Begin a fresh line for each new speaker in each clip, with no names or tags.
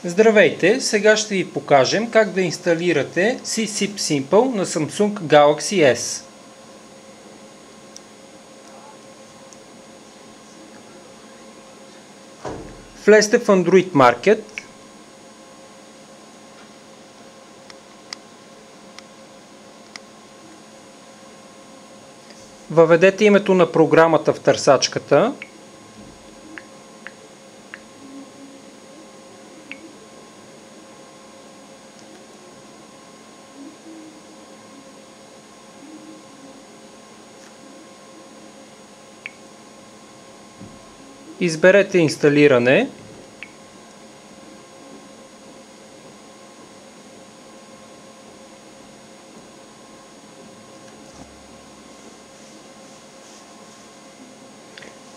Здравейте! Сега ще ви покажем как да инсталирате SysIP Simple на Samsung Galaxy S. Влезте в Android Market. Въведете името на програмата в търсачката. Изберете инсталиране.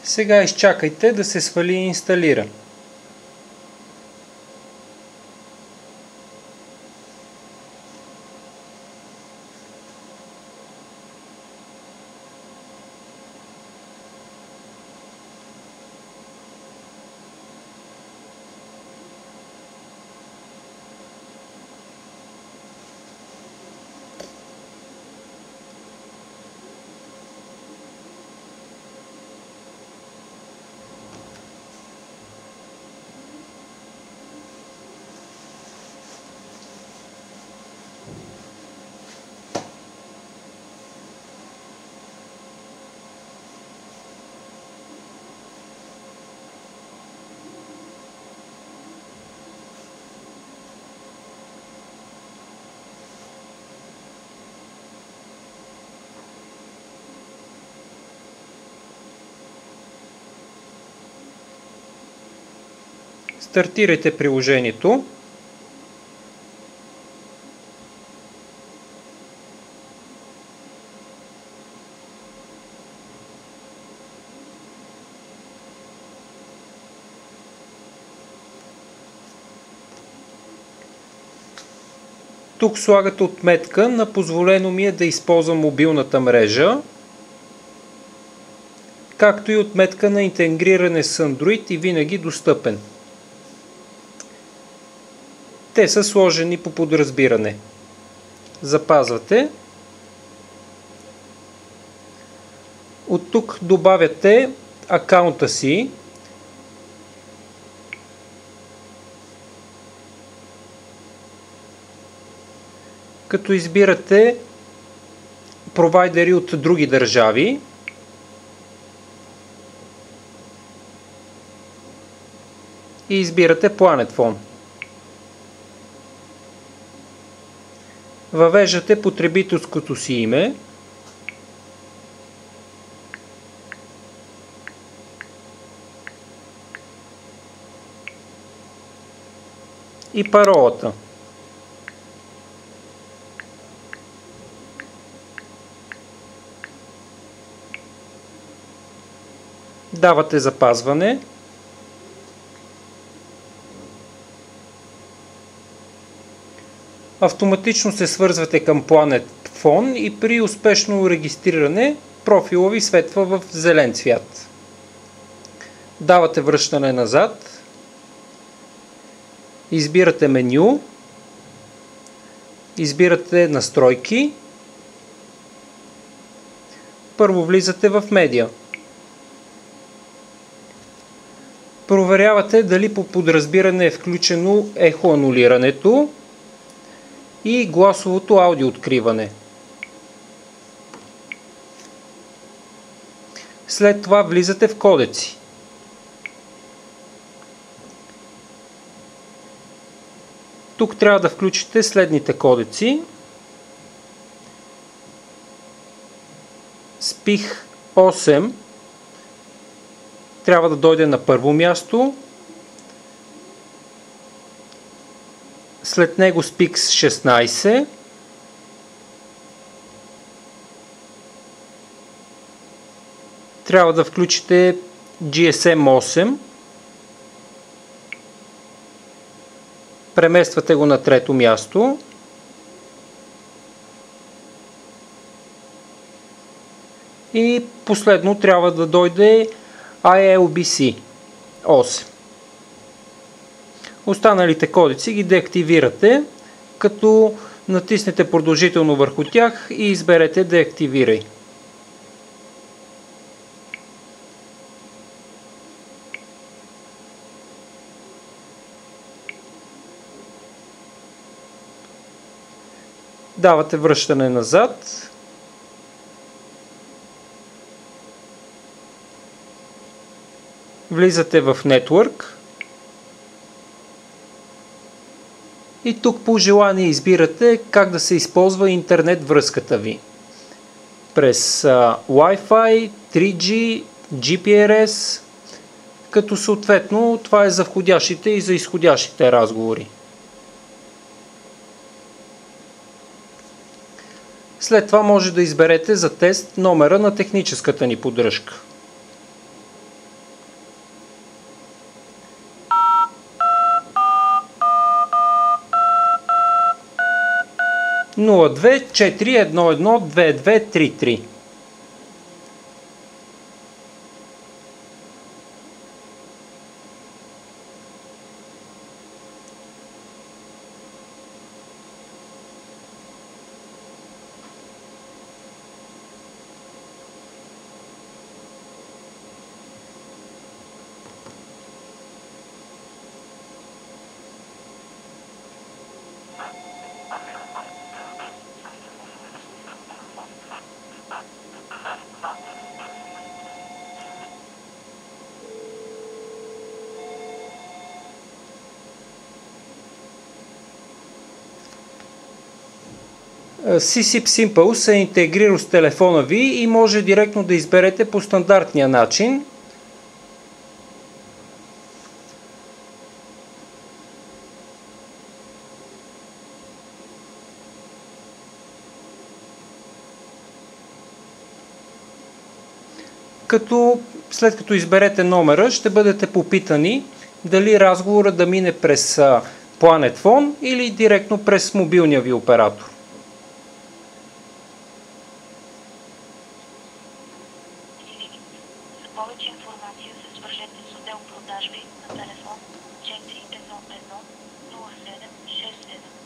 Сега изчакайте да се свали и инсталира. Стартирайте приложението. Тук слагате отметка на позволено ми е да използвам мобилната мрежа, както и отметка на интегриране с Android и винаги достъпен. Те са сложени по подразбиране. Запазвате. От тук добавяте акаунта си. Като избирате провайдери от други държави. И избирате PlanetPhone. Въвеждате потребителското си име. И паролата. Давате запазване. Автоматично се свързвате към PlanetPhone и при успешно регистриране профила ви светва в зелен цвят. Давате връщане назад. Избирате меню. Избирате настройки. Първо влизате в медиа. Проверявате дали по подразбиране е включено ехоанулирането и гласовото аудиооткриване. След това влизате в кодеци. Тук трябва да включите следните кодеци. SPIC 8 трябва да дойде на първо място. След него SPIC 16. Трябва да включите GSM 8. Премествате го на трето място. И последно трябва да дойде ILBC 8. Останалите кодици ги деактивирате, като натиснете продължително върху тях и изберете деактивирай. Давате връщане назад. Влизате в Network. И тук по желание избирате как да се използва интернет връзката ви. През Wi-Fi, 3G, GPRS, като съответно това е за входящите и за изходящите разговори. След това може да изберете за тест номера на техническата ни поддръжка. Нула 2 4 1 1 2 2 3 3. CSIP Simple се интегрира с телефона ви и може директно да изберете по стандартния начин. След като изберете номера, ще бъдете попитани дали разговорът да мине през Planet Phone или директно през мобилния ви оператор.
За повече информация се свържете с отдел продажби на телефон 411 07 67.